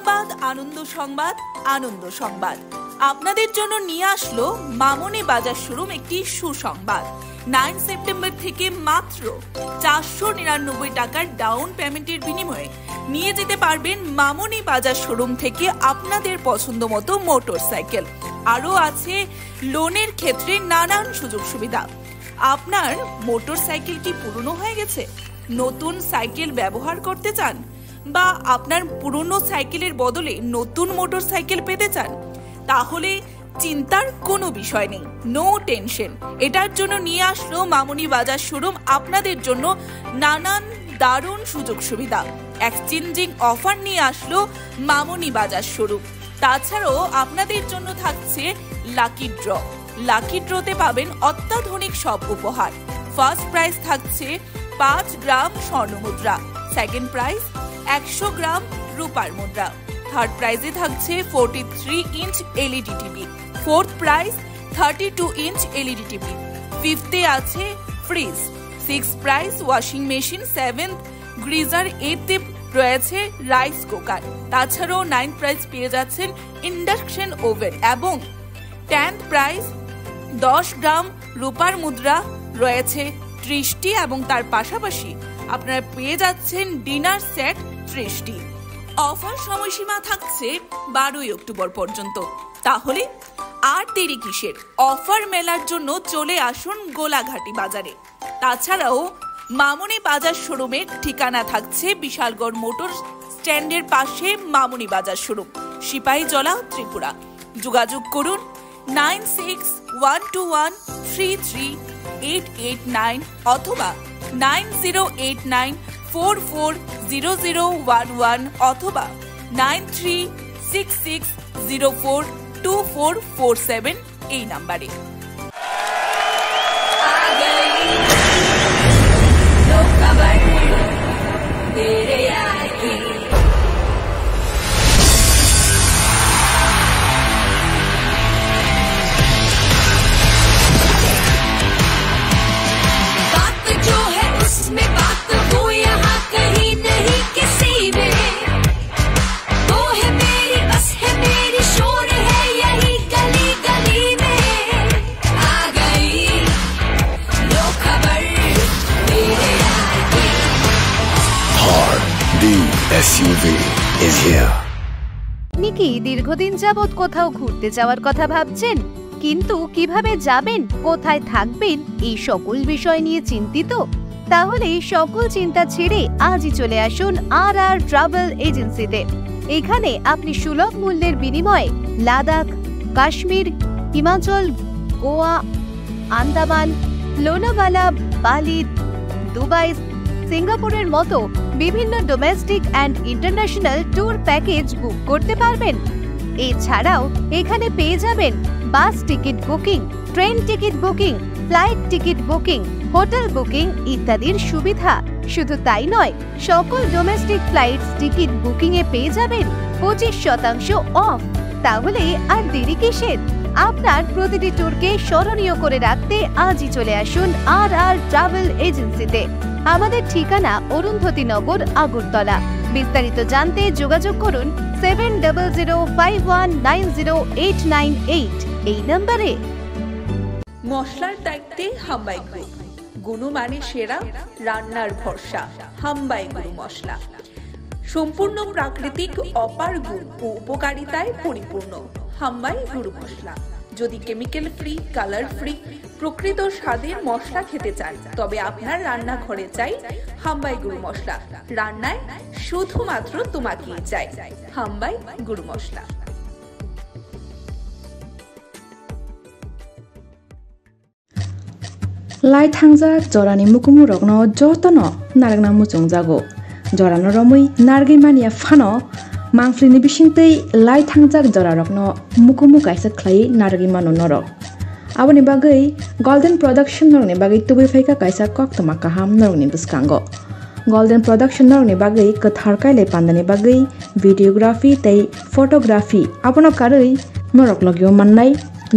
সুসংবাদ, আনন্দ সংবাদ, আনন্দ সংবাদ। আপনাদের জন্য নিয়ে আসলো মামনি বাজার শোরুম একটি সুসংবাদ। 9 সেপ্টেম্বর থেকে মাত্র 499 টাকার ডাউন পেমেন্টের বিনিময়ে নিয়ে যেতে পারবেন মামনি বাজার শোরুম থেকে আপনাদের পছন্দ মতো মোটরসাইকেল। আরও আছে লোনের ক্ষেত্রে নানান সুযোগ সুবিধা। আপনার মোটরসাইকেল কি পুরনো হয়ে গেছে, নতুন সাইকেল ব্যবহার করতে চান, বা আপনার পুরনো সাইকেলের বদলে নতুন মোটরসাইকেল পেতে চান, তাহলে চিন্তার কোনো বিষয় নেই, নো টেনশন। এটার জন্য নিয়ে আসলো মামনি বাজার শোরুম আপনাদের জন্য নানান দারুণ সুযোগ সুবিধা। এক্সচেঞ্জিং অফার নিয়ে আসলো মামনি বাজার শোরুম। তাছাড়াও আপনাদের জন্য থাকছে লাকি ড্র। লাকি ড্রতে পাবেন অত্যাধুনিক সব উপহার। ফার্স্ট প্রাইজ থাকছে 5 গ্রাম স্বর্ণ মুদ্রা, সেকেন্ড প্রাইজ 100 গ্রাম রূপার মুদ্রা, থার্ড প্রাইজে থাকছে 43 inch LED TV, fourth prize 32 inch LED TV, ফিফথে আছে fridge, six prize washing machine, seventh geyser, এইথে রয়েছে রাইস কুকার। তাছাড়াও 9th প্রাইজ পেয়ে যাচ্ছেন ইন্ডাকশন ওভেন এবং 10th প্রাইজ 10 গ্রাম রূপার মুদ্রা রয়েছে 30টি এবং তার পাশাপাশি আপনারা পেয়ে যাচ্ছেন ডিনার সেট 30টি। অফার সময়সীমা থাকছে 12 অক্টোবর পর্যন্ত। তাহলে আর দেরি কিসের? অফার মেলার জন্য চলে আসুন গোলাঘাটি বাজারে। তাছাড়াও মামনি বাজার শোরুমের ঠিকানা থাকছে বিশালগড় মোটর স্ট্যান্ডের পাশে মামনি বাজার শোরুম, সিপাহীজলা, ত্রিপুরা। যোগাযোগ করুন 9614133889 অথবা 9089440011 অথবা 9366042447 এই নাম্বারে। SUV is here. আপনি কি দীর্ঘদিন যাবত কোথাও ঘুরতে যাওয়ার কথা ভাবছেন, কিন্তু কিভাবে যাবেন, কোথায় থাকবেন, এই সকল বিষয় নিয়ে চিন্তিত? তাহলে সকল চিন্তা ছেড়ে আজই চলে আসুন RR ট্রাভেল এজেন্সিতে। এখানে আপনি সুলভ মূল্যের বিনিময়ে লাদাখ, কাশ্মীর, হিমাচল, গোয়া, আন্দামান, লোনাভালা, বালি, দুবাই, সিঙ্গাপুরের মতো বিভিন্ন domestic and international tour package বুক করতে পারবেন। এছাড়াও এখানে পেয়ে যাবেন বাস ticket booking, train ticket booking, flight ticket booking, hotel booking ইত্যাদির সুবিধা। শুধু তাই নয়, সকল ডোমেস্টিক ফ্লাইট টিকিট বুকিং এ পেয়ে যাবেন 25% অফ। তাহলে আর দেরি কিসের? আপনার প্রতিটি ট্যুরকে স্মরণীয় করে রাখতে আজই চলে আসুন RR ট্রাভেল এজেন্সিতে। আমাদের ঠিকানা অরুন্ধতী নগর, আগরতলা। বিস্তারিত জানতে যোগাযোগ করুন 7000519089 এই নম্বরে। মশলার দায়িত্বে হাম্বাই গ্রুপ, গুণমানে সেরা, রান্নার ভরসা। হাম্বাই গুরু মশলা সম্পূর্ণ প্রাকৃতিক, অপার গুণ ও উপকারিতায় পরিপূর্ণ। হাম্বাই গুরু মশলা। যদি কেমিক্যাল ফ্রি, কালার ফ্রি, প্রকৃত স্বাদের মশলা খেতে চান, তবে আপনার রান্নাঘরে চাই হাম্বাই গুরু মশলা। রান্নায় শুধুমাত্র তোমাকেই চাই হাম্বাই গুরু মশলা। লাই থাংজাক জরানি মুকুমু রগ্ন যতন নারগনা মুচং জাগো জরানো রমুই নারগै मानिया फानो मांफ्रिनि बिसिंतै लाई थांजाक जरा रग्न मुकुमु काइसा ख्लाइ नारगै मानो नरक आबनि बागै गोल्डन प्रोडक्शन नरगनि बागै तुबै फैका काइसा कक्तमा काहाम नरगनि बिस्कांगो गोल्डन प्रोडक्शन नरगनि बागै कथार काइले पान्दानि बागै भिडियोग्राफी तै फोटोग्राफी आपनो कारै नरक लगियो मान्नाय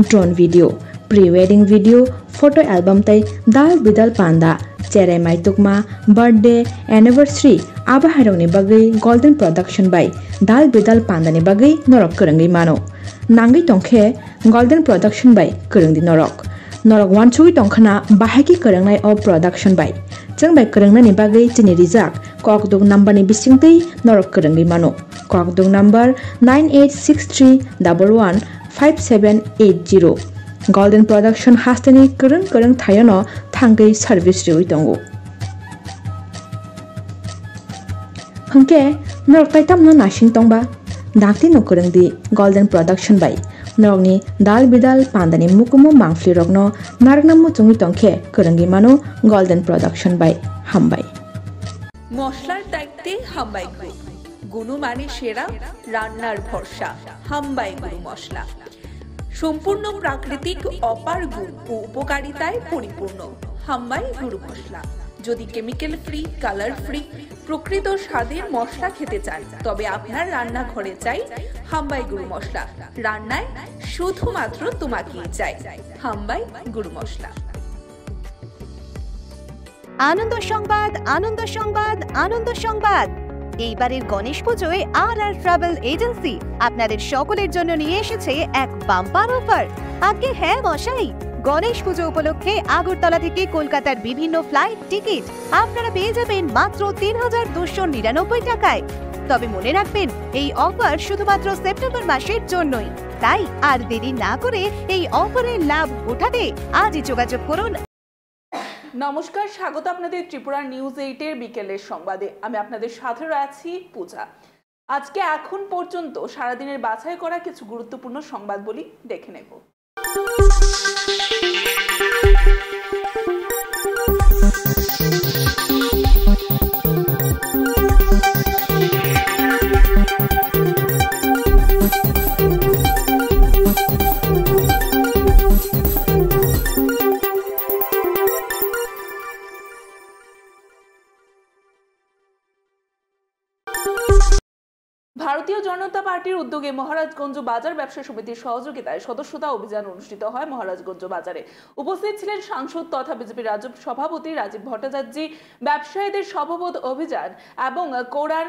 drone video, pre wedding video, photo album tai dal bidal panda cherai mai tukma birthday anniversary aba haroni bagai golden production by dal bidal panda ni bagai norok kerangi mano nangi tongkhe golden production by kerangdi norok wanchui tongkhana bahagi kerangnai of production by changbai kerangnani bagai chini rijak kokdung number ni bisingtei norok kerangi mano kokdung number 9863115780 golden production hastani kerang thayano thangai service riwi tongo hangke norok taitamno nasing tongba dakti no kerangdi golden production by norokni dal bidal pandani mukumu mangfli rokno nargnamu chungi tongkhe kerangi mano golden production by hambai মশলার দায়িত্বে হাম্বাই group গুণমানে সেরা রান্নার ভরসা হাম্বাই গুরু মশলা সম্পূর্ণ প্রাকৃতিক অপার গুণ ও উপকারিতায় পরিপূর্ণ হাম্বাই গুরু মশলা যদি কেমিক্যাল ফ্রি কালার ফ্রি প্রকৃত স্বাদের মশলা খেতে চান তবে আপনার রান্নাঘরে চাই হাম্বাই গুরু মশলা রান্নায় শুধুমাত্র তোমাকেই চাই হাম্বাই গুরু মশলা আনন্দ সংবাদ আনন্দ সংবাদ আনন্দ সংবাদ এইবারের গণেশ পুজোয় আর ট্রাভেল এজেন্সি আপনাদের সকলের জন্য নিয়ে এসেছে এক বাম্পার অফার আগে হ্যাঁ মশাই গণেশ পুজো উপলক্ষে আগরতলা থেকে কলকাতার বিভিন্ন ফ্লাইট টিকিট আপনারা পেয়ে যাবেন মাত্র ৩,২৯৯ টাকায় তবে মনে রাখবেন এই অফার শুধুমাত্র সেপ্টেম্বর মাসের জন্যই তাই আর দেরি না করে এই অফারের লাভ উঠাতে আজই যোগাযোগ করুন নমস্কার স্বাগত আপনাদের ত্রিপুরা নিউজ 8 এর বিকেলের সংবাদে আমি আপনাদের সাথে আছি পূজা আজকে এখন পর্যন্ত সারা দিনের বাছাই করা কিছু গুরুত্বপূর্ণ সংবাদ বলি দেখে নেব ভারতীয় জনতা পার্টির উদ্যোগে মহারাজগঞ্জ বাজার ব্যবসা সমিতির সহযোগিতায় সদস্যতা অভিযান অনুষ্ঠিত হয় মহারাজগঞ্জ বাজারে উপস্থিত ছিলেন সাংসদ তথা বিজেপি রাজ্য সভাপতি রাজীব ভট্টাচার্য ব্যবসায়ীদের সভাপতি অভিযান এবং কোরআন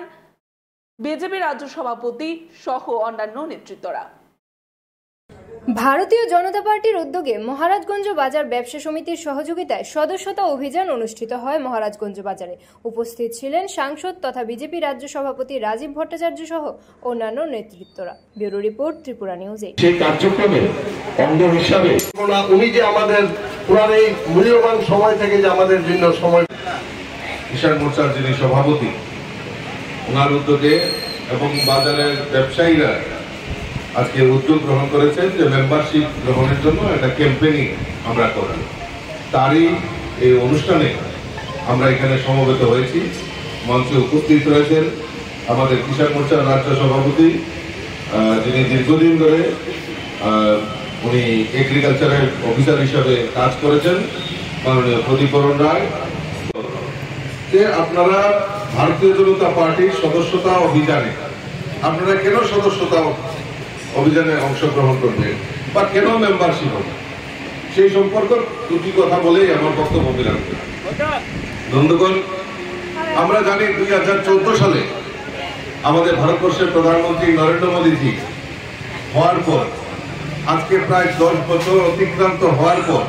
বিজেপি রাজ্য সভাপতি সহ অন্যান্য নেতৃত্বরা ভারতীয় জনতা পার্টির উদ্যোগে মহারাজগঞ্জ বাজার ব্যবসা সমিতির সহযোগিতায় সদস্যতা অভিযান অনুষ্ঠিত হয় মহারাজগঞ্জ বাজারে উপস্থিত ছিলেন সাংসদ তথা বিজেপি রাজ্য সভাপতি রাজীব ভট্টাচার্য সহ অন্যান্য নেতৃত্বরা ব্যুরো রিপোর্ট ত্রিপুরা নিউজ 8 সেই কার্যক্রমে অঙ্গ হিসাবে উনি যে আমাদের পুরান এই মূল্যবান সময় থেকে যে আমাদের জন্য সময় কিষাণ মোর্চার যিনি সভাপতি ওনার উদ্যোগে এবং বাজারের ব্যবসায়ীরা আজকে উদ্যোগ গ্রহণ করেছেন যে মেম্বারশিপ গ্রহণের জন্য একটা ক্যাম্পেইনিং আমরা করব তারই এই অনুষ্ঠানে আমরা এখানে সমবেত হয়েছি মঞ্চে উপস্থিত রয়েছেন আমাদের কিষাণ মোর্চার রাজ্য সভাপতি যিনি দীর্ঘদিন ধরে উনি এগ্রিকালচারের অফিসার হিসাবে কাজ করেছেন মাননীয় প্রদীপরণ রায় যে আপনারা ভারতীয় জনতা পার্টির সদস্যতা অভিযানে আপনারা কেন সদস্যতা অভিযানে অংশগ্রহণ করবে বা কেন মেম্বারশিপ হবে সেই সম্পর্কে দুটি কথা বলেই আমার বক্তব্য বিরাম করি বন্ধুগণ আমরা জানি 2014 সালে আমাদের ভারতবর্ষের প্রধানমন্ত্রী নরেন্দ্র মোদীজি হওয়ার পর আজকে প্রায় 10 বছর অতিক্রান্ত হওয়ার পর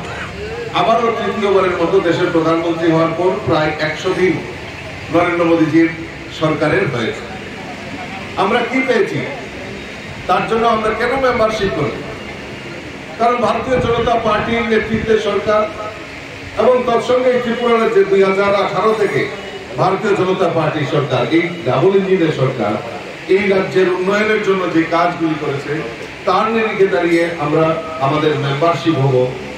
আবারও তৃতীয়বারের মতো দেশের প্রধানমন্ত্রী হওয়ার পর প্রায় 100 দিন নরেন্দ্র মোদীজির সরকারের হয়েছে আমরা কি পেয়েছি তার জন্য আমরা কেন মেম্বারশিপ করব কারণ ভারতীয় জনতা পার্টির নেতৃত্বে সরকার এবং তৎসঙ্গে ত্রিপুরা রাজ্যে 2018 থেকে ভারতীয় জনতা পার্টি সরকার এই ডাবল ইঞ্জিনের সরকার এই রাজ্যের উন্নয়নের জন্য যে কাজগুলি করেছে তার নিরিখে দাঁড়িয়ে আমরা আমাদের মেম্বারশিপ হব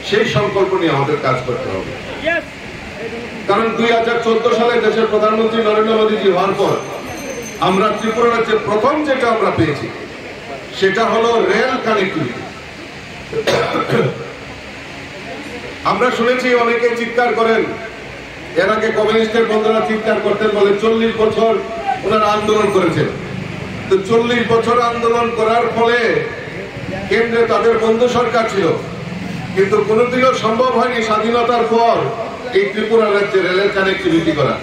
সেই সংকল্প নিয়ে আমাদের কাজ করতে হবে কারণ 2014 সালে দেশের প্রধানমন্ত্রী নরেন্দ্র মোদীজি হওয়ার পর আমরা ত্রিপুরা রাজ্যে প্রথম যেটা আমরা পেয়েছি সেটা হলো রেল কানেক্টিভিটি আমরা শুনেছি অনেকে চিৎকার করেন এর আগে কমিউনিস্টের বন্ধুরা চিৎকার করতেন বলে 40 বছর ওনারা আন্দোলন করেছেন তো 40 বছর আন্দোলন করার ফলে কেন্দ্রে তাদের বন্ধু সরকার ছিল কিন্তু কোনোদিনও সম্ভব হয়নি স্বাধীনতার পর এই ত্রিপুরা রাজ্যে রেলের কানেক্টিভিটি করা।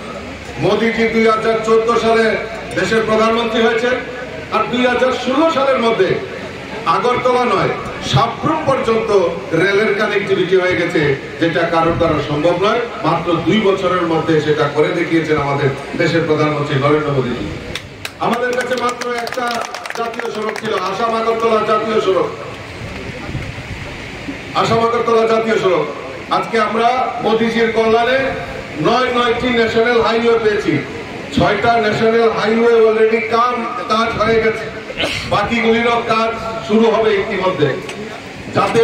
মোদীজি 2014 সালে দেশের প্রধানমন্ত্রী হয়েছেন, আর 2016 সালের মধ্যে আগরতলা নয় সাবরুম পর্যন্ত রেলের কানেক্টিভিটি হয়ে গেছে, যেটা কারোর দ্বারা সম্ভব নয়। মাত্র 2 বছরের মধ্যে সেটা করে দেখিয়েছেন আমাদের দেশের প্রধানমন্ত্রী নরেন্দ্র মোদীজি। আমাদের কাছে মাত্র একটা জাতীয় সড়ক ছিল, আসাম আগরতলা জাতীয় সড়ক। আসাম আগরতলা জাতীয় সড়ক আজকে আমরা মোদীজির কল্যাণে 9টি ন্যাশনাল হাইওয়ে পেয়েছি। 6টা ন্যাশনাল হাইওয়ে অলরেডি কাজ হয়ে গেছে, বাকিগুলিরও কাজ শুরু হবে ইতিমধ্যে, যাতে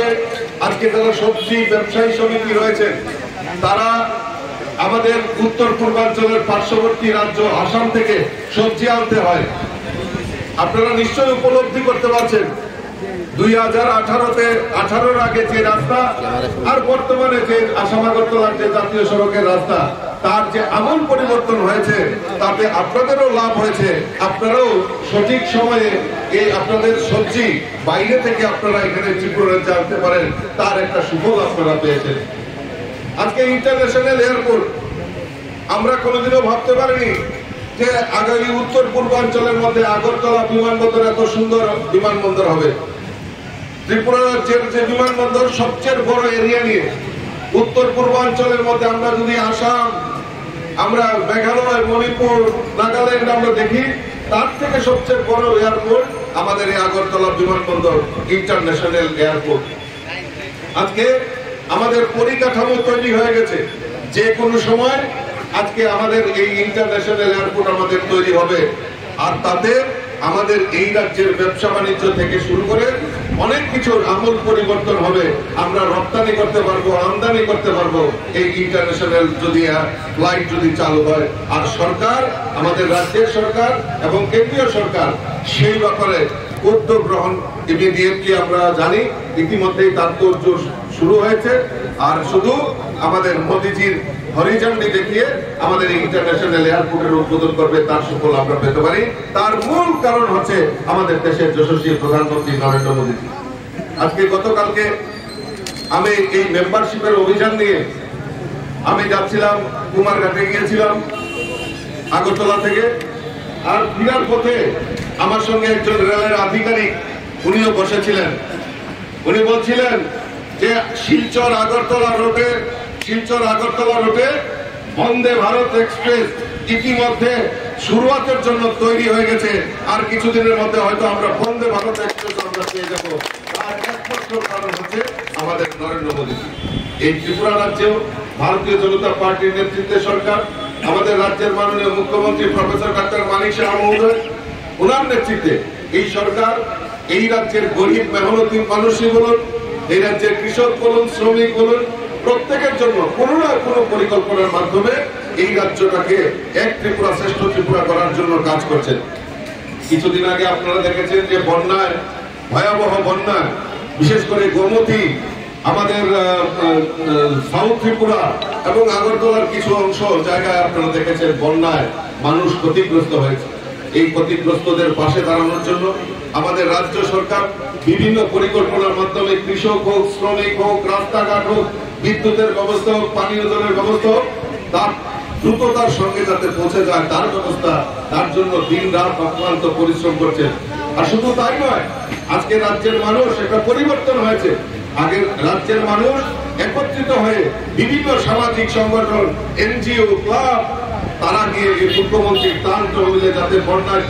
আজকে যারা সবজি ব্যবসায়ী সমিতি রয়েছেন তারা আমাদের উত্তর পূর্বাঞ্চলের পার্শ্ববর্তী রাজ্য আসাম থেকে সবজি আনতে হয়। আপনারা নিশ্চয়ই উপলব্ধি করতে পারছেন 2018-র আগে যে রাস্তা আর বর্তমানে যে আসাম আগরতলার যে জাতীয় সড়কের রাস্তা, তার যে আমূল পরিবর্তন হয়েছে, তাতে আপনাদেরও লাভ হয়েছে। আপনারাও সঠিক সময়ে এই আপনাদের সবজি বাইরে থেকে আপনারা এখানে ত্রিপুরা জানতে পারেন, তার একটা সুফল আপনারা পেয়েছেন। আজকে ইন্টারন্যাশনাল এয়ারপোর্ট আমরা কোনোদিনও ভাবতে পারিনি যে আগামী উত্তর পূর্বাঞ্চলের মধ্যে আগরতলা বিমানবন্দর এত সুন্দর বিমানবন্দর হবে। ত্রিপুরা রাজ্যের যে বিমানবন্দর সবচেয়ে বড় এরিয়া নিয়ে, উত্তর পূর্বাঞ্চলের মধ্যে আমরা যদি আসাম, আমরা মেঘালয়, মণিপুর, নাগাল্যান্ড আমরা দেখি, তার থেকে সবচেয়ে বড় এয়ারপোর্ট আমাদের এই আগরতলা বিমানবন্দর ইন্টারন্যাশনাল এয়ারপোর্ট। আজকে আমাদের পরিকাঠামো তৈরি হয়ে গেছে, যে কোনো সময় আজকে আমাদের এই ইন্টারন্যাশনাল এয়ারপোর্ট আমাদের তৈরি হবে, আর তাতে আমাদের এই রাজ্যের ব্যবসা বাণিজ্য থেকে শুরু করে অনেক কিছুর আমূল পরিবর্তন হবে। আমরা রপ্তানি করতে পারবো, আমদানি করতে পারবো এই ইন্টারন্যাশনাল যদি ফ্লাইট যদি চালু হয়। আর সরকার, আমাদের রাজ্যের সরকার এবং কেন্দ্রীয় সরকার সেই ব্যাপারে উদ্যোগ গ্রহণ ইমিডিয়েটলি আমরা জানি, ইতিমধ্যেই তার তোড়জোড় শুরু হয়েছে। আর শুধু আমাদের মোদীজির হরিঝান্ডি দেখিয়ে আমাদের ইন্টারন্যাশনাল এয়ারপোর্টের উদ্বোধন করবে, তার সুফল আমরা পেতে পারি। তার মূল কারণ হচ্ছে আমাদের দেশের যশস্বী প্রধানমন্ত্রী নরেন্দ্র মোদীজি। আজকে গতকালকে আমি এই মেম্বারশিপের অভিযান নিয়ে আমি যাচ্ছিলাম, কুমারঘাটে গিয়েছিলাম আগরতলা থেকে, আর ফিরার পথে আমার সঙ্গে একজন রেলের আধিকারিক উনিও বসেছিলেন। উনি বলছিলেন যে শিলচর আগরতলা রোডে বন্দে ভারত এক্সপ্রেস ইতিমধ্যে শুরুয়াতের জন্য তৈরি হয়ে গেছে, আর কিছুদিনের মধ্যে হয়তো আমরা বন্দে ভারত এক্সপ্রেস আমরা পেয়ে যাবো। তার একমাত্র কারণ হচ্ছে আমাদের নরেন্দ্র মোদী। এই ত্রিপুরা রাজ্যেও ভারতীয় জনতা পার্টির নেতৃত্বে সরকার, আমাদের রাজ্যের মাননীয় মুখ্যমন্ত্রী প্রফেসর ডাক্তার মানিক সাহা মহোদয়, ওনার নেতৃত্বে এই সরকার এই রাজ্যের গরিব মেহনতি মানুষই বলুন, এই রাজ্যের কৃষক বলুন, শ্রমিক বলুন, প্রত্যেকের জন্য কোনো না কোনো পরিকল্পনার মাধ্যমে এই রাজ্যটাকে এক ত্রিপুরা শ্রেষ্ঠ ত্রিপুরা করার জন্য কাজ করছেন। কিছুদিন আগে আপনারা দেখেছেন যে বন্যায়, ভয়াবহ বন্যায়, বিশেষ করে গোমতী, আমাদের সাউথ ত্রিপুরা এবং আগরতলার কিছু অংশ জায়গায় আপনারা দেখেছেন বন্যায় মানুষ ক্ষতিগ্রস্ত হয়েছে। এই ক্ষতিগ্রস্তদের পাশে দাঁড়ানোর জন্য আমাদের রাজ্য সরকার বিভিন্ন পরিকল্পনার মাধ্যমে কৃষক হোক, শ্রমিক হোক, রাস্তাঘাট হোক, বিদ্যুতের ব্যবস্থা হোক, পানীয় জলের ব্যবস্থা হোক, তার দ্রুততার সঙ্গে যাতে পৌঁছে যায় তার ব্যবস্থা, তার জন্য দিন রাত অক্লান্ত পরিশ্রম করছে। আর শুধু তাই নয়, আজকে রাজ্যের মানুষ একটা পরিবর্তন হয়েছে। আগে রাজ্যের মানুষ একত্রিত হয়ে বিভিন্ন সামাজিক সংগঠন, এনজিও, ক্লাব, তারা গিয়ে মুখ্যমন্ত্রীর ত্রাণ তহবিলে যাতে বন্যায়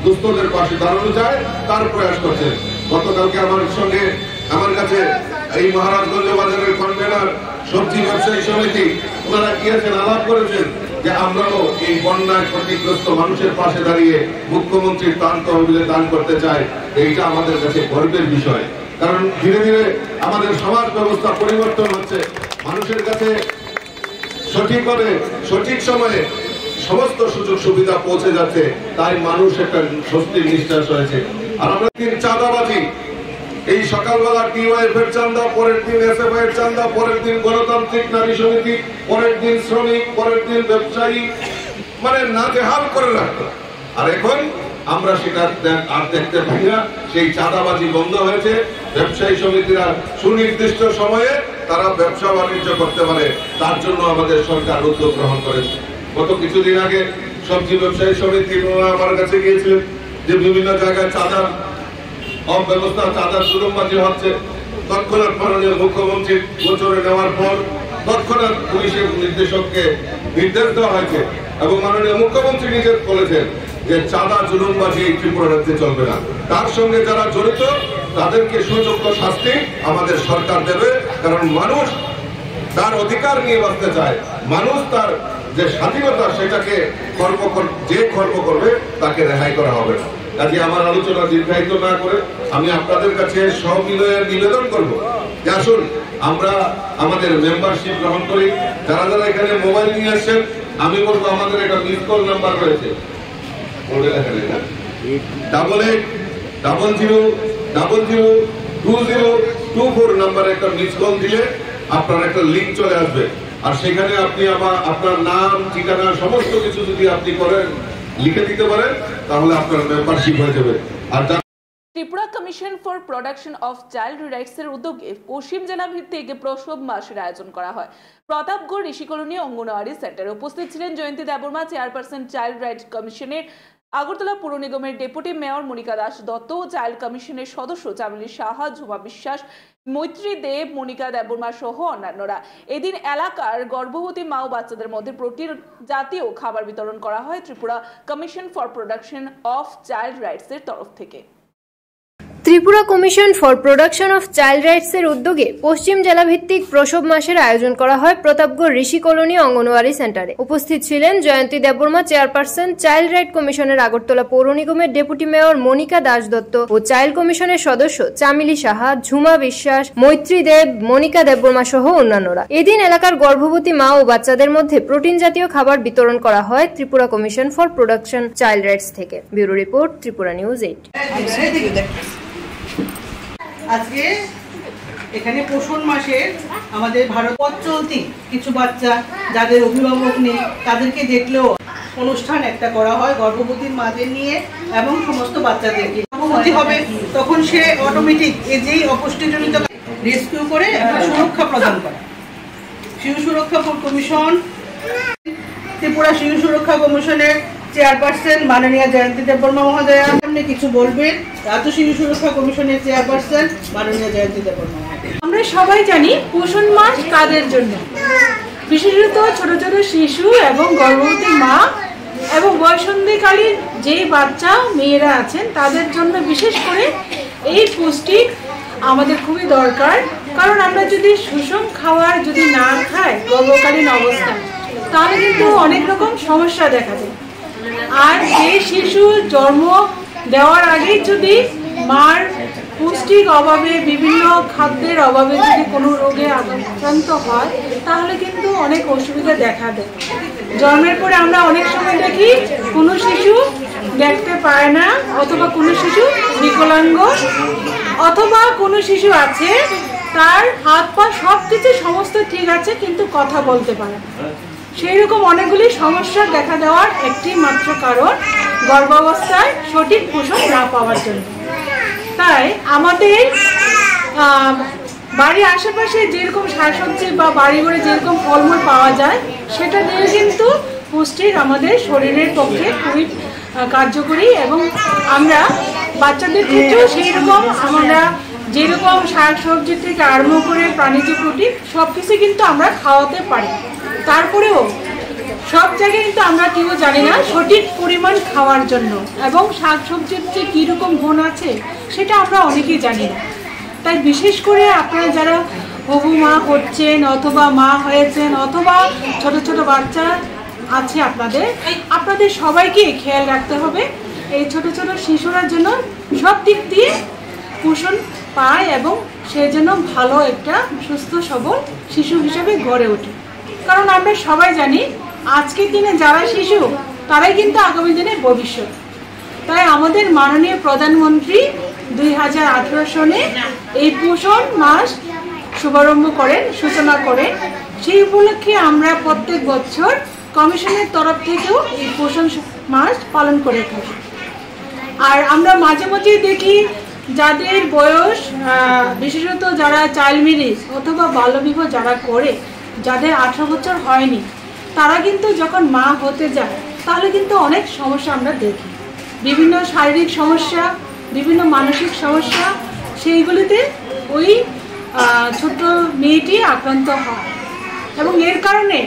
দুস্থদের পাশে দাঁড়ানো যায় তার প্রয়াস করছে। গতকালকে আমার কাছে এই মহারাজগঞ্জ বাজারের কনভেনার সবজি ব্যবসায়ী সমিতি, ওনারা গিয়েছেন, আলাপ করেছেন যে আমরাও এই বন্যায় ক্ষতিগ্রস্ত মানুষের পাশে দাঁড়িয়ে মুখ্যমন্ত্রীর ত্রাণ তহবিলে দান করতে চাই। এইটা আমাদের কাছে গর্বের বিষয়, কারণ ধীরে ধীরে আমাদের সমাজ ব্যবস্থা পরিবর্তন হচ্ছে, মানুষের কাছে সঠিকভাবে সঠিক সময়ে সমস্ত সুযোগ সুবিধা পৌঁছে যাচ্ছে, তাই মানুষ একটা স্বস্তির নিঃশ্বাস হয়েছে। আর আমরা চাঁদাবাজি, এই সকালবেলা টিওয়াইএফ এর চাঁদা, পরের দিন এসএফআই এর চাঁদা, পরের দিন গণতান্ত্রিক নারী সমিতি, পরের দিন শ্রমিক, পরের দিন ব্যবসায়ী, মানে নাজেহাল করে রাখতো। আর এখন আমরা সেটা আর দেখতে পাই না। সেই চাঁদাবাজি বন্ধ হয়েছে। ব্যবসায়ী সমিতিরা সুনির্দিষ্ট সময়ে তারা ব্যবসা বাণিজ্য করতে পারে, তার জন্য আমাদের সরকার উদ্যোগ গ্রহণ করেছে। গত কিছুদিন আগে সবজি ব্যবসায়ী সমিতি আমার কাছে গিয়েছিলেন যে বিভিন্ন জায়গায় চাঁদার অব্যবস্থা, চাঁদার জুলুমবাজি হচ্ছে। তৎক্ষণাৎ মাননীয় মুখ্যমন্ত্রীর গোচরে নেওয়ার পর তৎক্ষণাৎ পুলিশের নির্দেশককে নির্দেশ দেওয়া হয়েছে এবং মাননীয় মুখ্যমন্ত্রী নিজে বলেছেন যে চাঁদা জুলুমবাজি ত্রিপুরা রাজ্যে চলবে না। তার সঙ্গে যারা জড়িত তাদেরকে সুযোগ্য শাস্তি আমাদের সরকার দেবে, কারণ মানুষ তার অধিকার নিয়ে বাঁচতে চায়। মানুষ তার যে স্বাধীনতা সেটাকে যে খর্ব করবে তাকে রেহাই করা হবে না। কাজে আমার আলোচনা দীর্ঘায়িত না করে আমি আপনাদের কাছে সবিনয়ে নিবেদন করব যে আসুন আমরা আমাদের মেম্বারশিপ গ্রহণ করি। যারা যারা এখানে মোবাইল নিয়ে আসছেন আমি বলবো আমাদের একটা মিস কল নাম্বার রয়েছে 880000002024 নাম্বারে একটা মিস কল দিলে আপনার একটা লিংক চলে আসবে, আর সেখানে আপনি আপনার নাম ঠিকানা সমস্ত কিছু যদি আপনি করেন লিখে দিতে পারেন তাহলে আপনার মেম্বারশিপ হয়ে যাবে। আর Tripura commission for protection of child rights এর উদ্যোগে পশ্চিম জেলা ভিত্তিক প্রসব মাসের আয়োজন করা হয়। প্রতাপগড় ঋষি কলোনি অঙ্গনওয়াড়ি সেন্টারে উপস্থিত ছিলেন Jayanti Debbarma, chairperson child rights কমিশনের, আগরতলা পৌর নিগমের deputy mayor Monica Das Dutta, child কমিশনের সদস্য চামেলি সাহা, ঝুমা বিশ্বাস, মৈত্রী দেব, মনিকা দেববর্মা সহ অন্যান্যরা। এদিন এলাকার গর্ভবতী মা ও বাচ্চাদের মধ্যে প্রোটিন জাতীয় খাবার বিতরণ করা হয় Tripura commission for protection of child rights এর তরফ থেকে। Tripura commission for protection of child rights এর উদ্যোগে পশ্চিম জেলা ভিত্তিক প্রসব মাসের আয়োজন করা হয় প্রতাপগড় ঋষি কলোনি অঙ্গনওয়াড়ি সেন্টারে। উপস্থিত ছিলেন Jayanti Debbarma, chairperson child right কমিশনের, আগরতলা পৌর নিগমের ডেপুটি মেয়র মনিকা দাস দত্ত ও চাইল্ড কমিশনের সদস্য চামেলি সাহা, ঝুমা বিশ্বাস, মৈত্রী দেব, মনিকা দেববর্মা সহ অন্যান্যরা। এদিন এলাকার গর্ভবতী মা ও বাচ্চাদের মধ্যে প্রোটিন জাতীয় খাবার বিতরণ করা হয় Tripura commission for protection child rights থেকে। Bureau report, Tripura news 8। আজকে এখানে পোষণ মাসের আমাদের ভারত পথ চলতি কিছু বাচ্চা যাদের অভিভাবক নেই তাদেরকে দেখলেও অনুষ্ঠান একটা করা হয় গর্ভবতী মাদের নিয়ে এবং সমস্ত বাচ্চাদেরকে। গর্ভবতী হবে তখন সে অটোমেটিক যেই অপুষ্টিজনিত রেস্কিউ করে একটা সুরক্ষা প্রদান করে। শিশু সুরক্ষা কমিশন, ত্রিপুরা শিশু সুরক্ষা কমিশনের চেয়ারপারসন মাননীয় জয়ন্তী দেববর্মা মহোদয়া সামনে কিছু বলবেন। রাজ্য শিশু সুরক্ষা কমিশনের চেয়ারপারসন মাননীয় জয়ন্তী দেববর্মা। আমরা সবাই জানি পোষণ মাস কাদের জন্য, বিশেষত ছোট ছোট শিশু এবং গর্ভবতী মা এবং বয়ঃসন্ধিকালীন যে বাচ্চা মেয়েরা আছেন তাদের জন্য বিশেষ করে এই পুষ্টি আমাদের খুবই দরকার। কারণ আমরা যদি সুষম খাবার যদি না খাই গর্ভকালীন অবস্থায় তাহলে কিন্তু অনেক রকম সমস্যা দেখা যায়। আর সেই শিশু জন্ম দেওয়ার আগেই যদি মার পুষ্টির অভাবে বিভিন্ন খাদ্যের অভাবে যদি কোনো রোগে আক্রান্ত হয় তাহলে কিন্তু অনেক অসুবিধা দেখা দেয়। জন্মের পরে আমরা অনেক সময় দেখি কোনো শিশু দেখতে পায় না, অথবা কোনো শিশু বিকলাঙ্গ, অথবা কোনো শিশু আছে তার হাত পা সব কিছু সমস্ত ঠিক আছে কিন্তু কথা বলতে পারে না। সেই রকম অনেকগুলি সমস্যা দেখা দেওয়ার একটি মাত্র কারণ গর্ভাবস্থায় সঠিক পোষণ না পাওয়ার জন্য। তাই আমাদের বাড়ির আশেপাশে যেরকম শাকসবজি বা বাড়ি ঘরে যেরকম ফলমূল পাওয়া যায় সেটা দিয়ে কিন্তু পুষ্টির আমাদের শরীরের পক্ষে খুবই কার্যকরী। এবং আমরা বাচ্চাদের ক্ষেত্রেও সেই রকম আমরা যেরকম শাকসবজি থেকে আরম্ভ করে প্রাণীজ প্রোটিন সব কিছু কিন্তু আমরা খাওয়াতে পারি। তারপরেও সব জায়গায় কিন্তু আমরা কেউ জানি না সঠিক পরিমাণ খাওয়ার জন্য, এবং শাকসবজির যে কীরকম গুণ আছে সেটা আমরা অনেকেই জানি না। তাই বিশেষ করে আপনারা যারা হবু মা হচ্ছেন অথবা মা হয়েছেন অথবা ছোট ছোট বাচ্চা আছে আপনাদের সবাইকে খেয়াল রাখতে হবে এই ছোট ছোট শিশুরা যেন সব দিক দিয়ে পোষণ পায় এবং সে যেন ভালো একটা সুস্থ সবল শিশু হিসেবে গড়ে ওঠে। কারণ আমরা সবাই জানি আজকের দিনে যারা শিশু তারাই কিন্তু আগামী দিনের ভবিষ্যৎ। তাই আমাদের মাননীয় প্রধানমন্ত্রী 2018 সনে এই পোষণ মাস শুভারম্ভ করেন, সূচনা করেন। সেই উপলক্ষে আমরা প্রত্যেক বছর কমিশনের তরফ থেকেও এই পোষণ মাস পালন করে থাকি। আর আমরা মাঝে মাঝে দেখি যাদের বয়স বিশেষত যারা চাইল্ড ম্যারেজ অথবা বাল্যবিবাহ যারা করে, যাদের 18 বছর হয়নি, তারা কিন্তু যখন মা হতে যায় তাহলে কিন্তু অনেক সমস্যা আমরা দেখি, বিভিন্ন শারীরিক সমস্যা, বিভিন্ন মানসিক সমস্যা, সেইগুলিতে ওই ছোট্ট মেয়েটি আক্রান্ত হয়। এবং এর কারণে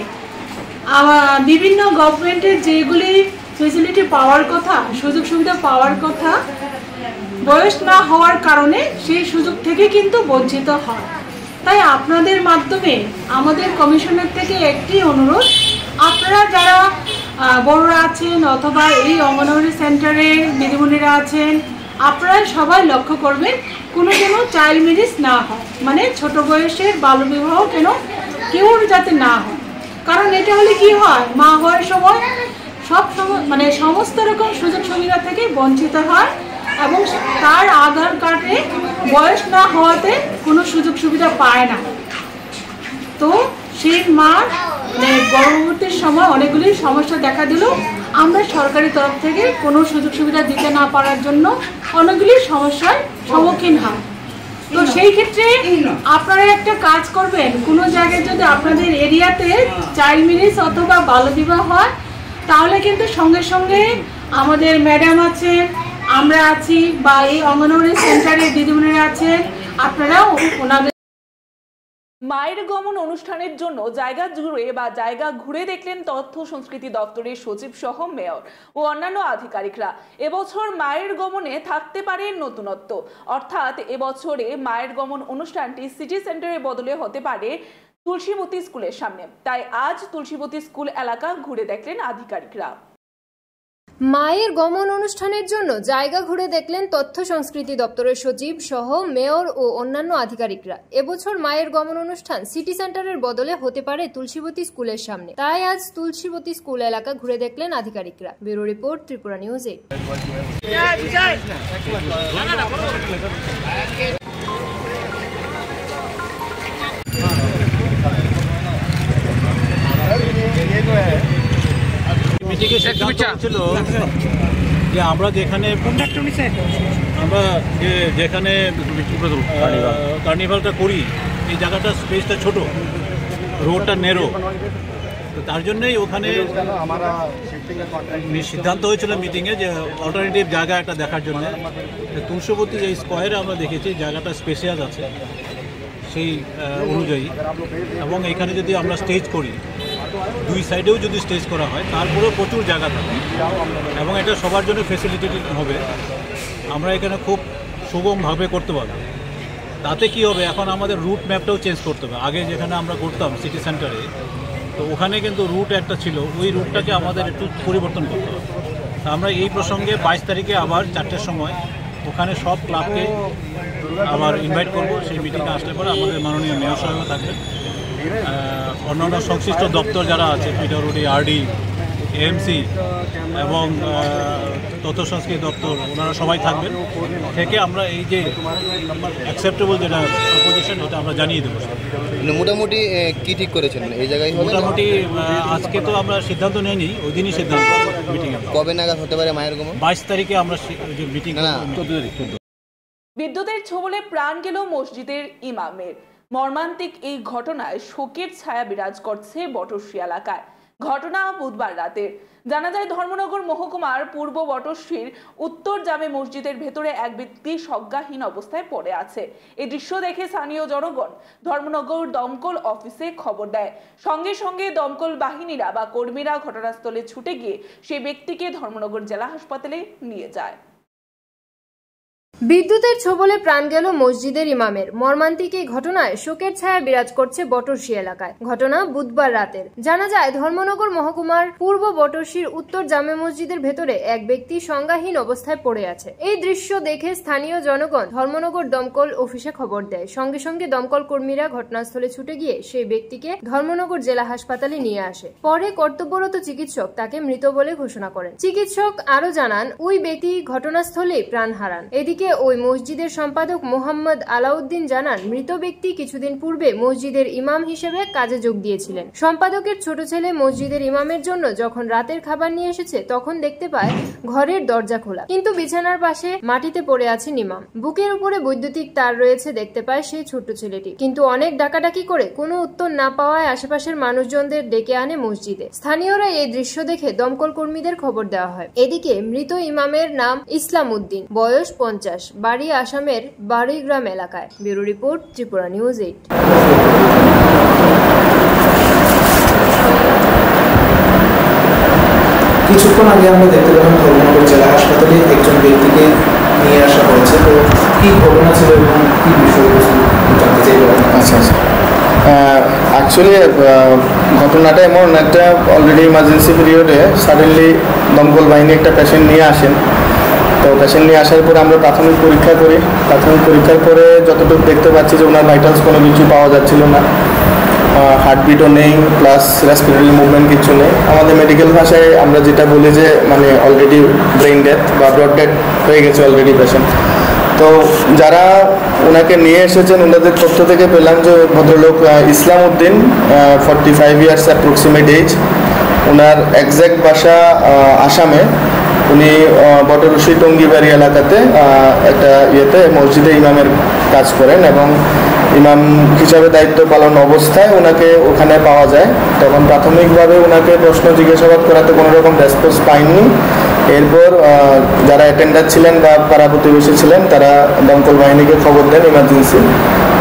বিভিন্ন গভর্নমেন্টের যেগুলি ফেসিলিটি পাওয়ার কথা, সুযোগ সুবিধা পাওয়ার কথা, বয়স না হওয়ার কারণে সেই সুযোগ থেকে কিন্তু বঞ্চিত হয়। তাই আপনাদের মাধ্যমে আমাদের কমিশনের থেকে একটি অনুরোধ, আপনারা যারা বড়রা আছেন অথবা এই অঙ্গনওয়াড়ি সেন্টারের দিদিমণিরা আছেন, আপনারা সবাই লক্ষ্য করবেন কোনো যেন চাইল্ড ম্যারেজ না হয়, মানে ছোট বয়সের বাল্যবিবাহ কেন কেউ যাতে না হয়। কারণ এটা হলে কি হয়, মা হওয়ার সময় মানে সমস্ত রকম সুযোগ সুবিধা থেকে বঞ্চিত হয় এবং তার আধার কার্ডে বয়স না হওয়াতে কোনো সুযোগ সুবিধা পায় না। তো সেই মা গর্ভবতীর সময় অনেকগুলি সমস্যা দেখা দিল, আমরা সরকারি তরফ থেকে কোনো সুযোগ সুবিধা দিতে না পারার জন্য অনেকগুলি সমস্যার সম্মুখীন হয়। তো সেই ক্ষেত্রে আপনারা একটা কাজ করবেন, কোনো জায়গায় যদি আপনাদের এরিয়াতে চাইল্ড ম্যারেজ অথবা বাল্যবিবাহ হয়, তাহলে কিন্তু সঙ্গে সঙ্গে আমাদের ম্যাডাম আছেন, আমরা আছি, বা এই অঙ্গনওয়াড়ি সেন্টারের দিদিমণিরা আছেন, আপনারা ওনাদের মায়ের গমন অনুষ্ঠানের জন্য জায়গা ঘুরে দেখলেন তথ্য সংস্কৃতি দপ্তরের সচিব সহ মেয়র ও অন্যান্য আধিকারিকরা। এবছর মায়ের গমনে থাকতে পারে নতুনত্ব, অর্থাৎ এবছরে মায়ের গমন অনুষ্ঠানটি সিটি সেন্টারের বদলে হতে পারে তুলসীবতী স্কুলের সামনে। তাই আজ তুলসীবতী স্কুল এলাকা ঘুরে দেখলেন আধিকারিকরা। মায়ের গমন অনুষ্ঠানের জন্য জায়গা ঘুরে দেখলেন তথ্য সংস্কৃতি দপ্তরের সচিব সহ মেয়র ও অন্যান্য আধিকারিকরা। এবছর মায়ের গমন অনুষ্ঠান সিটি সেন্টারের বদলে হতে পারে তুলসীবতী স্কুলের সামনে। তাই আজ তুলসীবতী স্কুল এলাকা ঘুরে দেখলেন আধিকারিকরা। Bureau report, Tripura news 8। মিটিংয়ে সিদ্ধান্ত ছিল যে আমরা যেখানে কার্নিভালটা করি, এই জায়গাটা স্পেসটা ছোট, রোডটা নেরো, তো তার জন্যই ওখানে সিদ্ধান্ত হয়েছিল মিটিংয়ে যে অল্টারনেটিভ জায়গা একটা দেখার জন্য। তুলসীবতী এই স্কোয়ারে আমরা দেখেছি জায়গাটা স্পেশিয়াস আছে সেই অনুযায়ী, এবং এখানে যদি আমরা স্টেজ করি, দুই সাইডেও যদি স্টেজ করা হয়, তারপরেও প্রচুর জায়গা থাকে এবং এটা সবার জন্য ফেসিলিটেড হবে। আমরা এখানে খুব সুগমভাবে করতে পারবো। তাতে কি হবে, এখন আমাদের রুট ম্যাপটাও চেঞ্জ করতে হবে। আগে যেখানে আমরা করতাম সিটি সেন্টারে, তো ওখানে কিন্তু রুট একটা ছিল, ওই রুটটাকে আমাদের একটু পরিবর্তন করতে হবে। তা আমরা এই প্রসঙ্গে 22 তারিখে আবার 4টের সময় ওখানে সব ক্লাবকে আবার ইনভাইট করব। সেই মিটিংয়ে আসলে পরে আমাদের মাননীয় মেয়র সাহেব থাকবেন, অন্যান্য সংশ্লিষ্ট দপ্তর যারা আছে, পিডব্লিউডি, আরডি, এএমসি এবং তথ্য সংস্কৃতি দপ্তর, ওনারা সবাই থাকবেন। থেকে আমরা এই যে অ্যাকসেপ্টেবল যেটা প্রপোজিশন, এটা আমরা জানিয়ে দেবো। মোটামুটি কি ঠিক করেছেন এই জায়গায়? মোটামুটি আজকে তো আমরা সিদ্ধান্ত নেইনি, ওই দিনই সিদ্ধান্ত মিটিংয়ে। কবে নাগাদ হতে পারে মায়ের গমন? 22 তারিখে আমরা যে মিটিং। বিদ্যুতের ছোবলে প্রাণ গেল মসজিদের ইমামের। মর্মান্তিক এই ঘটনায় শোকের ছায়া বিরাজ করছে বটশ্রী এলাকায়। ঘটনা বুধবার রাতের। জানা যায় ধর্মনগর মহকুমার পূর্ব বটশ্রীর উত্তর জামে মসজিদের ভেতরে এক ব্যক্তি সংজ্ঞাহীন অবস্থায় পড়ে আছে। এই দৃশ্য দেখে স্থানীয় জনগণ ধর্মনগর দমকল অফিসে খবর দেয়। সঙ্গে সঙ্গে দমকল বাহিনীরা বা কর্মীরা ঘটনাস্থলে ছুটে গিয়ে সেই ব্যক্তিকে ধর্মনগর জেলা হাসপাতালে নিয়ে যায়। বিদ্যুতের ছোবলে প্রাণ গেল মসজিদের ইমামের। মর্মান্তিক এই ঘটনায় শোকের ছায়া বিরাজ করছে বটশ্রী এলাকায়। ঘটনা বুধবার রাতের। জানা যায় ধর্মনগর মহকুমার পূর্ব বটশ্রীর উত্তর জামে মসজিদের ভেতরে এক ব্যক্তি সংজ্ঞাহীন অবস্থায় পড়ে আছে। এই দৃশ্য দেখে স্থানীয় জনগণ ধর্মনগর দমকল অফিসে খবর দেয়। সঙ্গে সঙ্গে দমকল কর্মীরা ঘটনাস্থলে ছুটে গিয়ে সেই ব্যক্তিকে ধর্মনগর জেলা হাসপাতালে নিয়ে আসে। পরে কর্তব্যরত চিকিৎসক তাকে মৃত বলে ঘোষণা করেন। চিকিৎসক আরো জানান, ওই ব্যক্তি ঘটনাস্থলে প্রাণ হারান। এদিকে এদিকে ওই মসজিদের সম্পাদক মোহাম্মদ আলাউদ্দিন জানান, মৃত ব্যক্তি কিছুদিন পূর্বে মসজিদের ইমাম হিসেবে কাজে যোগ দিয়েছিলেন। সম্পাদকের ছোট ছেলে মসজিদের ইমামের জন্য যখন রাতের খাবার নিয়ে এসেছে তখন দেখতে পায় ঘরের দরজা খোলা, কিন্তু বিছানার পাশে মাটিতে পড়ে আছেন ইমাম। বুকের উপরে বৈদ্যুতিক তার রয়েছে দেখতে পায় সেই ছোট্ট ছেলেটি। কিন্তু অনেক ডাকাডাকি করে কোনো উত্তর না পাওয়ায় আশেপাশের মানুষজনদের ডেকে আনে মসজিদে। স্থানীয়রা এই দৃশ্য দেখে দমকল কর্মীদের খবর দেওয়া হয়। এদিকে মৃত ইমামের নাম ইসলাম উদ্দিন, বয়স 50, বাড়ি আসামের বাড়িগ্রাম এলাকায়। Bureau report, Tripura news 8। কিছুক্ষণ আগে আমরা দেখতে পেলাম ধর্মনগর জেলা হাসপাতালে একজন ব্যক্তিকে নিয়ে আসা হয়েছে। তো কি ঘটনা ছিল এবং কি বিষয়বস্তু জানতে চাইব? আচ্ছা, অ্যাকচুয়ালি ঘটনাটা এমন একটা, অলরেডি ইমার্জেন্সি পিরিয়ডে সাডেনলি দমকল বাহিনী একটা পেশেন্ট নিয়ে আসেন। তো পেশেন্ট নিয়ে আসার পরে আমরা প্রাথমিক পরীক্ষা করি। প্রাথমিক পরীক্ষার পরে যতটুকু দেখতে পাচ্ছি যে ওনার ভাইটালস কোনো কিছু পাওয়া যাচ্ছিল না, হার্টবিটও নেই, প্লাস রেসপিরেটরি মুভমেন্ট কিছু নেই। আমাদের মেডিকেল ভাষায় আমরা যেটা বলি যে মানে অলরেডি ব্রেইন ডেথ বা ব্লড ডেথ হয়ে গেছে অলরেডি পেশেন্ট। তো যারা ওনাকে নিয়ে এসেছেন ওনাদের তথ্য থেকে পেলাম যে ভদ্রলোক ইসলাম উদ্দিন, 45 ইয়ার্স অ্যাপ্রক্সিমেট এজ। ওনার এক্স্যাক্ট বাসা আসামে। উনি বটরশি টঙ্গিবাড়ি এলাকাতে একটা মসজিদে ইমামের কাজ করেন এবং ইমাম হিসাবে দায়িত্ব পালন অবস্থায় ওনাকে ওখানে পাওয়া যায়। তখন প্রাথমিকভাবে ওনাকে প্রশ্ন জিজ্ঞাসাবাদ করাতে কোনো রকম রেসপন্স পাইনি। এরপর যারা অ্যাটেন্ডার ছিলেন বা পাড়া প্রতিবেশী ছিলেন তারা দমকল বাহিনীকে খবর দেন ইমার্জেন্সি।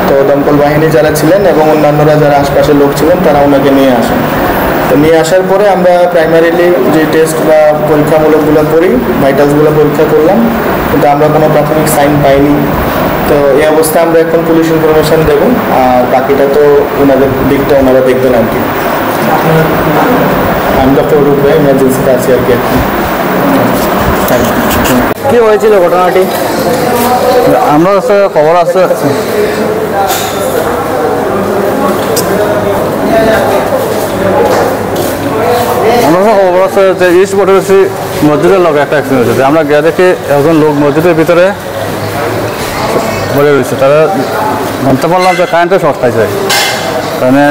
তো দমকল বাহিনী যারা ছিলেন এবং অন্যান্যরা যারা আশপাশের লোক ছিলেন তারা ওনাকে নিয়ে আসেন। তো নিয়ে আসার পরে আমরা প্রাইমারিলি যে টেস্ট বা পরীক্ষামূলকগুলো করি, ভাইটালসগুলো পরীক্ষা করলাম, কিন্তু আমরা কোনো প্রাথমিক সাইন পাইনি। তো এই অবস্থায় আমরা এখন পুলিশ ইনফরমেশন দেব, আর বাকিটা তো ওনাদের দিকটা ওনারা দেখবেন আর কি। আমি ডক্টর রূপে ইমার্জেন্সিতে আছি আর কি এখন। কি হয়েছিল ঘটনাটি? আমরা কাছে খবর আছে, খবর আছে যে ইস্ট বটরশি মসজিদের লোক একটা অ্যাক্সিডেন্ট হয়েছে। আমরা গিয়ে দেখি একজন লোক মসজিদের ভিতরে পড়ে রয়েছে। তারা জানতে পারলাম যে কারেন্টের শর্ট খাইছে। মানে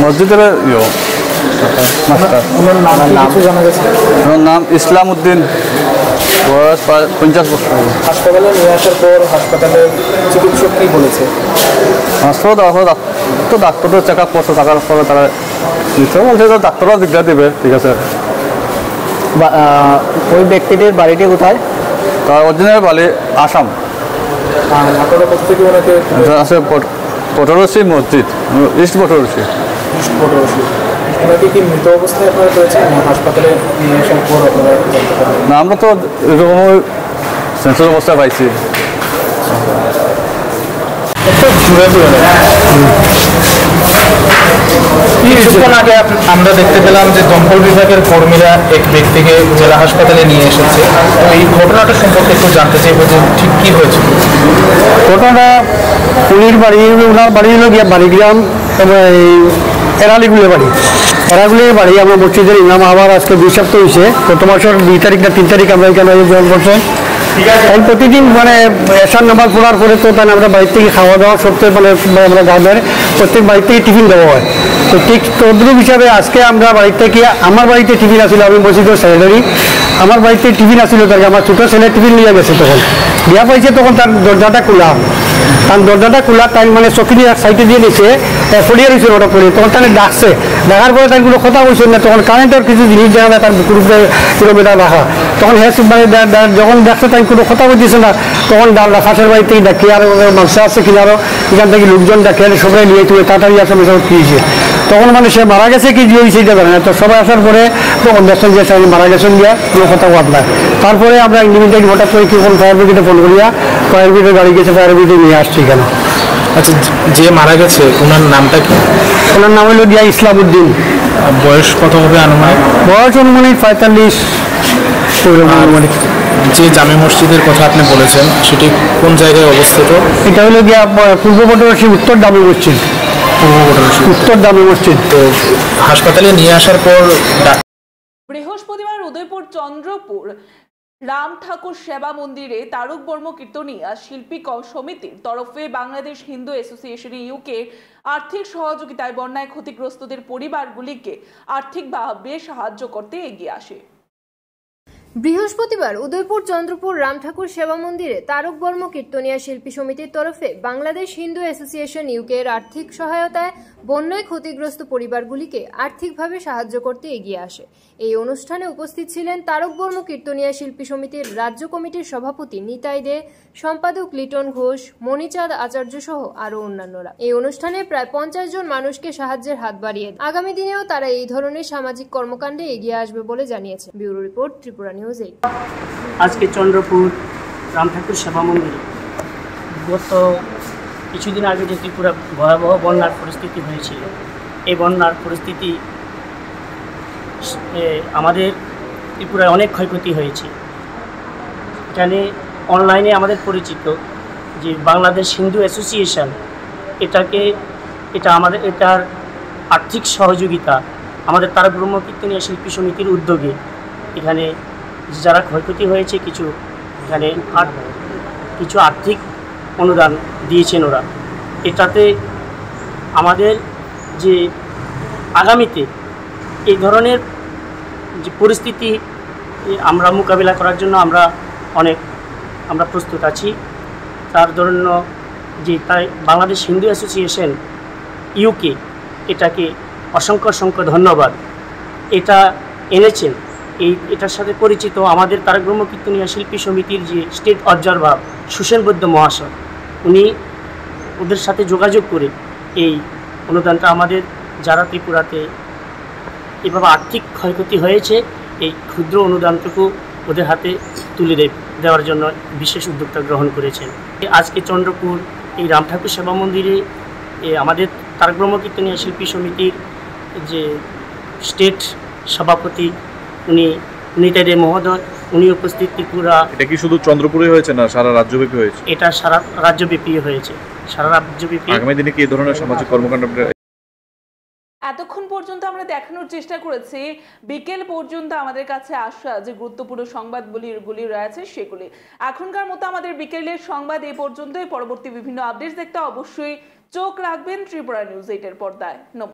মসজিদের ওনার নাম ইসলাম উদ্দিন, বয়স 50 বছর। হাসপাতালে নিয়ে আসার পর হাসপাতালের চিকিৎসক কি বলেছে? হাসপাতাল তো ডাক্তারদের চেক আপ করছে, থাকার পরে তারা নিশ্চয় বলছে যে ডাক্তাররা জিজ্ঞাসা দেবে। ঠিক আছে। ওই ব্যক্তিটির বাড়িটি কোথায়? তার অরিজিনাল বাড়ি আসাম। আপনারা কোথেকে ওনাকে? আছে বটরশি মসজিদ, ইস্ট বটরশি। ওনাকে কি মৃত অবস্থায় আপনারা পেয়েছেন হাসপাতালে নিয়ে আসার পর? আপনারা না, আমরা তো এরকম সেন্সার অবস্থায় পাইছি। কিছুক্ষণ আগে আমরা দেখতে পেলাম যে দমকল বিভাগের কর্মীরা এক ব্যক্তিকে জেলা হাসপাতালে নিয়ে এসেছে। তো এই ঘটনাটা সম্পর্কে একটু জানতে চাইবো যে ঠিক কি হয়েছিল। ঘটনাটা উনির বাড়ি, ওনার বাড়ি হলো গিয়া বাড়িগ্রাম এরালিগুলের বাড়ি। এরাগুলের বাড়ি আমরা মসজিদের ইমাম আবার আজকে 2 সপ্তাহ হয়েছে। গত মাসের 2 তারিখ না 3 তারিখ আমরা এখানে জয়েন করছেন। তাই প্রতিদিন মানে এসার নামাজ পড়ার পরে তো তাই আমরা বাড়ির থেকে খাওয়া দাওয়া সত্যি মানে আমরা গাঁদের প্রত্যেক বাড়ির থেকে টিফিন দেওয়া হয়। তো ঠিক তদ্রুপ হিসাবে আজকে আমরা বাড়ির থেকে, আমার বাড়িতে টিফিন আসছিল, আমি মসজিদের সেক্রেটারি, আমার বাড়িতে টিফিন আসছিল, তাকে আমার ছোটো ছেলে টিফিন নিয়ে গেছে। তখন দেওয়া পাইছে, তখন তার দরজাটা খোলা, তার দরজাটা খোলা, তাই মানে চকি দিয়ে সাইডে দিয়ে নিচ্ছে, পড়িয়ে রয়েছে ওটা পড়ে। তখন তাহলে ডাকছে, ডাকার পরে তাই কোনো কথা বলছে না। তখন কারেন্টের কিছু জিনিস দেখা যায় তার বুকুর উপরে কিলোমিটার রাখা। তখন হ্যাঁ মানে যখন দেখছে তাই কোনো কথা বলতেছে না, তখন পাশের বাড়ি থেকে ডাকি, আর মানুষ আছে কিনা, আরও এখান থেকে লোকজন ডাকে, সবাই নিয়ে তুলে তাড়াতাড়ি আসে মেশাল খেয়েছে। তখন মানে সে মারা গেছে কি যে হয়েছে এটা জানে না। তো সবাই আসার পরে তখন দেখছেন যে মারা গেছেন গিয়া, কোনো কথা বাদ নাই। তারপরে আমরা ইন্ডিপেন্ডেন্ট হঠাৎ করে কি কোন ফায়ার ব্রিগেডে ফোন করিয়া ফায়ার ব্রিগেডে গাড়ি গেছে, ফায়ার ব্রিগেডে নিয়ে আসছি কেন। আচ্ছা, যে মারা গেছে ওনার নামটা কি? ওনার নাম হলো গিয়া ইসলাম উদ্দিন। বয়স কত হবে আনুমানিক? বয়স অনুমানিক 45। যে জামে মসজিদের কথা আপনি বলেছেন সেটি কোন জায়গায় অবস্থিত? এটা হলো গিয়া পূর্ব বটরশি উত্তর দামি মসজিদ। পূর্ব বটরশি উত্তর দামি মসজিদ। তো হাসপাতালে নিয়ে আসার পর বৃহস্পতিবার উদয়পুর চন্দ্রপুর রাম ঠাকুর সেবা মন্দিরে তারক বর্ম কীর্তনিয়া শিল্পী সমিতির তরফে বাংলাদেশ হিন্দু অ্যাসোসিয়েশন ইউকে আর্থিক সহযোগিতায় বন্যায় ক্ষতিগ্রস্তদের পরিবারগুলিকে আর্থিকভাবে সাহায্য করতে এগিয়ে আসে। বৃহস্পতিবার উদয়পুর চন্দ্রপুর রাম ঠাকুর সেবা মন্দিরে তারক বর্ম কীর্তনিয়া শিল্পী সমিতির তরফে বাংলাদেশ হিন্দু অ্যাসোসিয়েশন ইউকে এর আর্থিক সহায়তায় বন্যায় ক্ষতিগ্রস্ত পরিবারগুলিকে আর্থিকভাবে সাহায্য করতে এগিয়ে আসে। এই অনুষ্ঠানে উপস্থিত ছিলেন তারক বর্ম কীর্তনিয়া শিল্পী সমিতির রাজ্য কমিটির সভাপতি নিতাই দে, সম্পাদক লিটন ঘোষ, মণিচাঁদ আচার্য সহ আরও অন্যান্যরা। এই অনুষ্ঠানে প্রায় 50 জন মানুষকে সাহায্যের হাত বাড়িয়ে দেন। আগামী দিনেও তারা এই ধরনের সামাজিক কর্মকাণ্ডে এগিয়ে আসবে বলে জানিয়েছে। Bureau report, Tripura news 8। আজকে চন্দ্রপুর রাম ঠাকুর সেবা মন্দিরে গত কিছুদিন আগে যে ত্রিপুরা ভয়াবহ বন্যার পরিস্থিতি হয়েছিল, এই বন্যার পরিস্থিতি আমাদের ত্রিপুরায় অনেক ক্ষয়ক্ষতি হয়েছে। এখানে অনলাইনে আমাদের পরিচিত যে বাংলাদেশ হিন্দু অ্যাসোসিয়েশন, এটার আর্থিক সহযোগিতা আমাদের তারক ব্রহ্ম কীর্তনিয়া শিল্পী সমিতির উদ্যোগে এখানে যারা ক্ষয়ক্ষতি হয়েছে এখানে কিছু আর্থিক অনুদান দিয়েছেন ওরা। এটাতে আমাদের যে আগামীতে এই ধরনের যে পরিস্থিতি আমরা মোকাবিলা করার জন্য আমরা প্রস্তুত আছি। তার জন্য যে বাংলাদেশ হিন্দু অ্যাসোসিয়েশন ইউকে এটাকে অসংখ্য ধন্যবাদ। এটা এনেছেন, এটার সাথে পরিচিত আমাদের তারক ব্রহ্ম কীর্তনিয়া শিল্পী সমিতির যে স্টেট অবজারভার সুসেন বৈদ্য মহাশয়, উনি ওদের সাথে যোগাযোগ করে এই অনুদানটা আমাদের যারা ত্রিপুরাতে এভাবে আর্থিক ক্ষয়ক্ষতি হয়েছে এই ক্ষুদ্র অনুদানটুকু ওদের হাতে তুলে দেওয়ার জন্য বিশেষ উদ্যোগটা গ্রহণ করেছেন। আজকে চন্দ্রপুর এই রাম ঠাকুর সেবা মন্দিরে আমাদের তারক ব্রহ্ম কীর্তনিয়া শিল্পী সমিতির যে স্টেট সভাপতি উনি নিতাই দে মহোদয়, উনি উপস্থিত। ত্রিপুরা এটা কি শুধু চন্দ্রপুরে হয়েছে না সারা রাজ্যব্যাপী হয়েছে? এটা সারা রাজ্যব্যাপী হয়েছে, সারা রাজ্যব্যাপী। আগামী দিনে কি এই ধরনের সামাজিক কর্মকাণ্ড? এতক্ষণ পর্যন্ত আমরা দেখানোর চেষ্টা করেছি বিকেল পর্যন্ত আমাদের কাছে আসা যে গুরুত্বপূর্ণ সংবাদগুলি রয়েছে সেগুলি। এখনকার মতো আমাদের বিকেলের সংবাদ এই পর্যন্তই। পরবর্তী বিভিন্ন আপডেট দেখতে অবশ্যই চোখ রাখবেন ত্রিপুরা নিউজ 8 এর পর্দায়। নমস্কার।